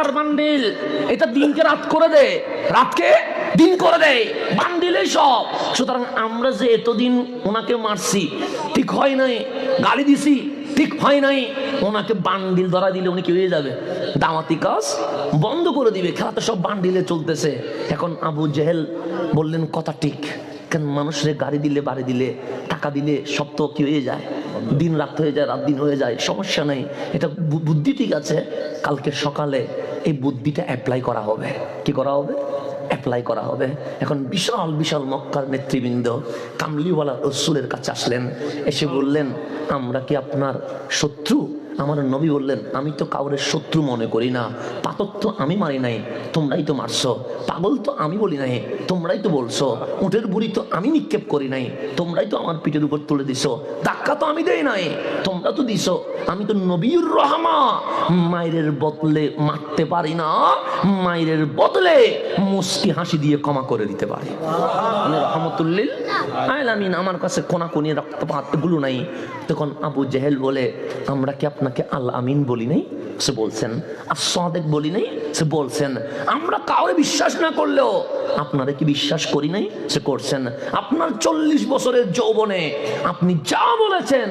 টাকার বান্ডিল, এটা দিনকে রাত করে দেয়, রাতকে দিন করে দেয়, বান্ডিলে সব। সুতরাং আমরা যে এতদিন ওনাকে মারছি, ঠিক হয় নাই, গালি দিছি, ঠিক হয় নাই, ওনাকে বান্ডিল ধরা দিলে উনি কি হয়ে যাবে? দাওয়াতি কাজ বন্ধ করে দিবে। খেলা তো সব বান্ডিলে চলতেছে। এখন আবু জেহেল বললেন কথা ঠিক, কেন মানুষের গাড়ি দিলে, বাড়ি দিলে, টাকা দিলে সব তো কি হয়ে যায়, দিন রাত হয়ে যায়, রাত দিন হয়ে যায়, সমস্যা নেই, এটা বুদ্ধি ঠিক আছে। কালকে সকালে এই বুদ্ধিটা অ্যাপ্লাই করা হবে। কি করা হবে? অ্যাপ্লাই করা হবে। এখন বিশাল বিশাল মক্কার নেতৃবৃন্দ কামলিওয়ালা রসুলের কাছে আসলেন, এসে বললেন আমরা কি আপনার শত্রু? আমার নবী বললেন আমি তো কাউরের শত্রু মনে করি না, পাথর তো আমি মারি নাই, তোমরাই তো মারছো, পাগল তো আমি বলি নাই, তোমরাই তো বলছো, উটের বুড়ি তো আমি নিক্ষেপ করি নাই, তোমরাই তো আমার পিঠের উপর তুলে দিছো, ধাক্কা তো আমি দেই নাই, তোমরা তো দিছো, আমি তো নবীর রহমা, মায়ের বদলে মারতে পারি না, মায়ের বদলে মুস্কি হাসি দিয়ে ক্ষমা করে দিতে পারি, আমি রহমতুল্লিল আলামিন, আমার কাছে কোনাকুনি রক্তপাত এগুলো নাই। তখন আবু জেহেল বলে আমরা কি আপনাকে আল আমিন বলি নাই? সে বলছেন। as-সাদিক বলি নাই? সে বলছেন। আমরা কাউরে বিশ্বাস না করলেও আপনারা কি বিশ্বাস করি নাই? সে করছেন। আপনার 40 বছরের যৌবনে আপনি যা বলেছেন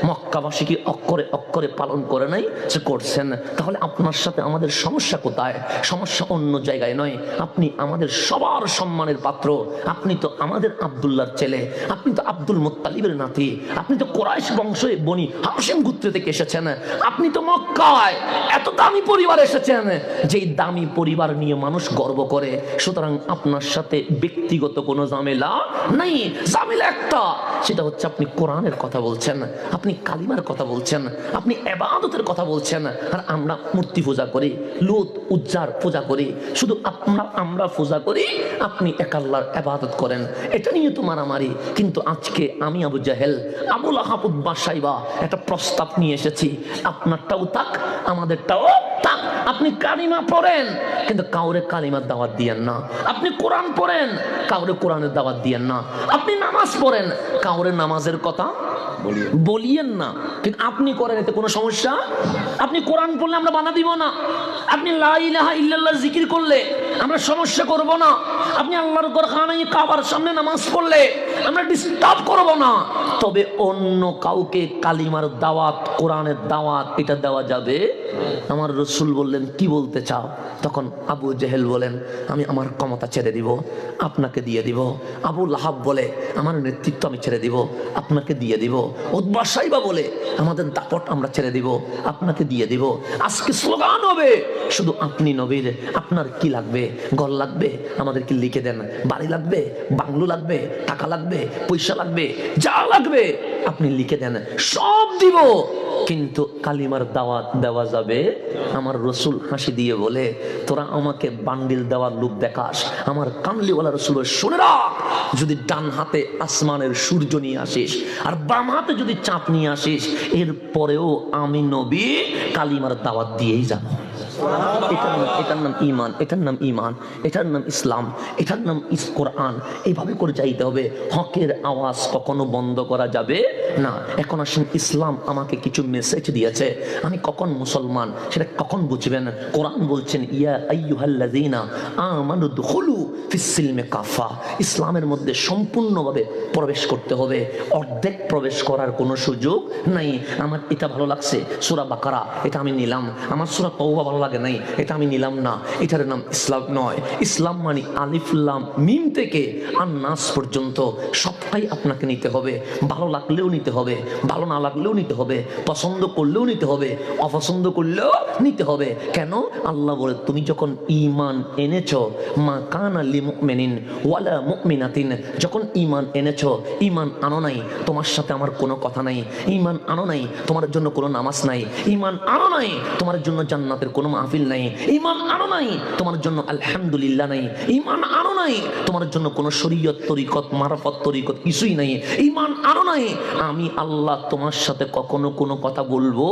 মক্কাবাসী কি অক্ষরে অক্ষরে পালন করে নাই? সে করছেন। তাহলে আপনার সাথে আমাদের সমস্যা কোথায়? সমস্যা অন্য জায়গায় নয়, আপনি আমাদের সবার সম্মানের পাত্র, আপনি তো আমাদের আব্দুল্লাহর ছেলে, আপনি তো আব্দুল মুত্তালিবের নাতি, আপনি তো কুরাইশ বংশে বনি হাশিম গোত্র থেকে এসেছেন, আপনি তো মক্কায় এত দামি পরিবার এসেছেন, যেই দামি পরিবার নিয়ে মানুষ গর্ব করে। সুতরাং আপনার সাথে ব্যক্তিগত কোনো ঝামেলা নাই, ঝামেলা একটা, সেটা হচ্ছে আপনি কোরআনের কথা বলছেন, আপনি কালিমার কথা বলছেন, আপনি ইবাদতের কথা বলছেন, আর আমরা মূর্তি পূজা করি, লুত উজ্জার পূজা করি, শুধু আমরা পূজা করি, আপনি এক আল্লাহর ইবাদত করেন, এটা নিয়ে তো মারামারি। কিন্তু আজকে আমি আবু জাহেল, আবু লাহাব উতবা সাইবা একটা প্রস্তাব নিয়ে এসেছি, আপনারটাও থাক আমাদেরটাও থাক। আপনি কালিমা পড়েন কিন্তু কাউরে কালিমার দাওয়াত দিয়েন না, আপনি কোরআন পড়েন কাউরে কোরআনের দাওয়াত দিয়েন না, আপনি নামাজ পড়েন কাউরে নামাজের কথা বলিয়েন না। কিন্তু আপনি করেন, এতে কোনো সমস্যা? আপনি কোরআন পড়লে আমরা বাধা দিব না, আপনি লা ইলাহা ইল্লাল্লাহ জিকির করলে আমরা সমস্যা করব না, আপনি আল্লাহর ঘরখানায় কাবার সামনে নামাজ পড়লে আমরা ডিস্টার্ব করব না। তবে অন্য কাউকে কালিমার দাওয়াত, কোরআনের দাওয়াত এটা দেওয়া যাবে? আমার রাসূল বললেন কি বলতে চাও? তখন আবু জেহেল বলেন আমি আমার ক্ষমতা ছেড়ে দিব, আপনাকে দিয়ে দিব। আবু লাহাব বলে আমার নেতৃত্ব আমি ছেড়ে দিব, আপনাকে দিয়ে দিব। উতবা সাইবা বলে আমাদের দাপট আমরা ছেড়ে দিব, আপনাকে দিয়ে দিব। আজকে স্লোগান হবে শুধু আপনি নবীর, আপনার কি লাগবে? ঘর লাগবে আমাদেরকে লিখে দেন, বাড়ি লাগবে, বাংলো লাগবে, টাকা লাগবে, পয়সা লাগবে, যা লাগবে আপনি লিখে দেন, সব দিব। কিন্তু কালিমার দাওয়াত দেওয়া যাবে? আমার রাসূল হাসি দিয়ে বলে তোরা আমাকে বান্ডিল দেওয়ার লোক দেখাস, আমার কামলিওয়ালা রাসূল শুনে রাখ, যদি ডান হাতে আসমানের সূর্য নিয়ে আসিস আর বাম হাতে যদি চাঁদ নিয়ে আসিস, এরপরেও আমি নবী কালিমার দাওয়াত দিয়েই যাবো। এটার নাম ইমান, এটার নাম ইমান, এটার নাম ইসলাম, এটার নাম কোরআন। এইভাবে করে চাইতে হবে। হকের আওয়াজ কখনো বন্ধ করা যাবে না। এখন আসেন, ইসলাম আমাকে কিছু মেসেজ দিয়েছে, আমি কখন মুসলমান সেটা কখন বুঝবেন? কোরআন বলছেন ইয়া আইয়ুহাল্লাযীনা আমানু দুখুলু ফিস-সিলমি কাফা, ইসলামের মধ্যে সম্পূর্ণভাবে প্রবেশ করতে হবে, অর্ধেক প্রবেশ করার কোনো সুযোগ নাই। আমার এটা ভালো লাগছে সূরা বাকারা, এটা আমি নিলাম, আমার সূরা তাওবা ভালো লাগে নাই, এটা আমি নিলাম না, এটার নাম ইসলাম নয়। ইসলাম মানে আলিফ লাম মিম থেকে আর নাস পর্যন্ত সবটাই আপনাকে নিতে হবে। ভালো লাগলেও নিতে হবে, ভালো না লাগলেও নিতে হবে, পছন্দ করলেও নিতে হবে, অপছন্দ করলেও নিতে হবে। কেন? আল্লাহ বলে তুমি যখন ঈমান এনেছো, মা কানা লিমুমিনিন ওয়ালা মুমিনাতিন, যখন ঈমান এনেছো, ঈমান আনো নাই তোমার সাথে আমার কোনো কথা নাই, ঈমান আনো নাই তোমার জন্য কোনো নামাজ নাই, ঈমান আনো নাই তোমার জন্য জান্নাতের কোনো মাহফিল নাই, ঈমান আনো নাই তোমার জন্য আলহামদুলিল্লাহ নাই, ঈমান আনো নাই তোমার জন্য কোনো শরীয়ত তরিকত মারফত তরিকত কিছুই নাই, ঈমান আনো নাই আমি আল্লাহ তোমার সাথে কখনো কোনো কথা বলবো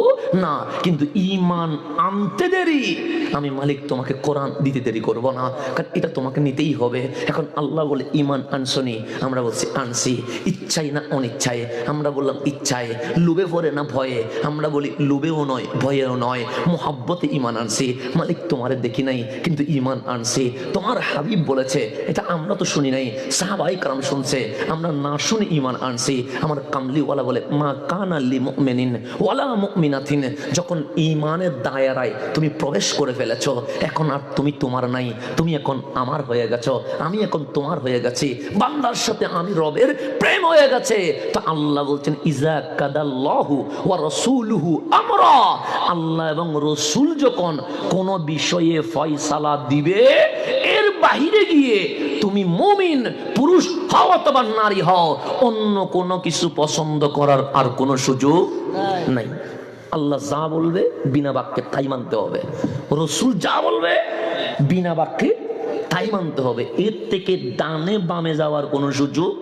না। কিন্তু ঈমান আনতে দেরি, আমি মালিক তোমাকে কোরআন দিতে দেরি করব না, কারণ এটা তোমাকে নিতেই হবে। এখন আল্লাহ বলে ঈমান আনছনি, আমরা বলছি আনছি, ইচ্ছাই না অনিচ্ছায়, আমরা বললাম ইচ্ছায়, লোভে পড়ে না ভয়ে, আমরা বলি লোভেও নয় ভয়েও নয়, মোহাব্বতে ঈমান আনছি। মালিক তোমারে দেখি নাই কিন্তু ঈমান আনছি, তোমার হাবিব বলেছে, এটা আমরা তো শুনি নাই, সাহাবায়ে কেরাম শুনছে, আমরা না শুনে ঈমান আনছি। আমার কামলিওয়ালা বলে, মা কানা লি মুমিনিন ওয়ালা মুমিনাতিন, যখন ঈমানের দায়রায় তুমি প্রবেশ করে ফেলেছো, এখন আর তুমি তোমার নাই, তুমি এখন আমার হয়ে গেছো, আমি এখন তোমার হয়ে গেছি, বান্দার সাথে আমি রবের প্রেম হয়ে গেছে। তো আল্লাহ বলছেন, ইজা কাদাল্লাহু ওয়া রাসূলুহু আমরা, আল্লাহ এবং রাসূল যখন কোন বিষয়ে ফয়সালা দিবে, এর বাহিরে গিয়ে তুমি মুমিন পুরুষ হও অথবা নারী হও, অন্য কোনো কিছু পছন্দ করার আর কোনো সুযোগ নাই। আল্লাহ যা বলবে বিনা বাক্যে তাই মানতে হবে, রাসূল যা বলবে বিনা বাক্যে তাই মানতে হবে। এর থেকে ডানে বামে যাওয়ার কোনো সুযোগ,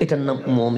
এটার নাম মুমিন।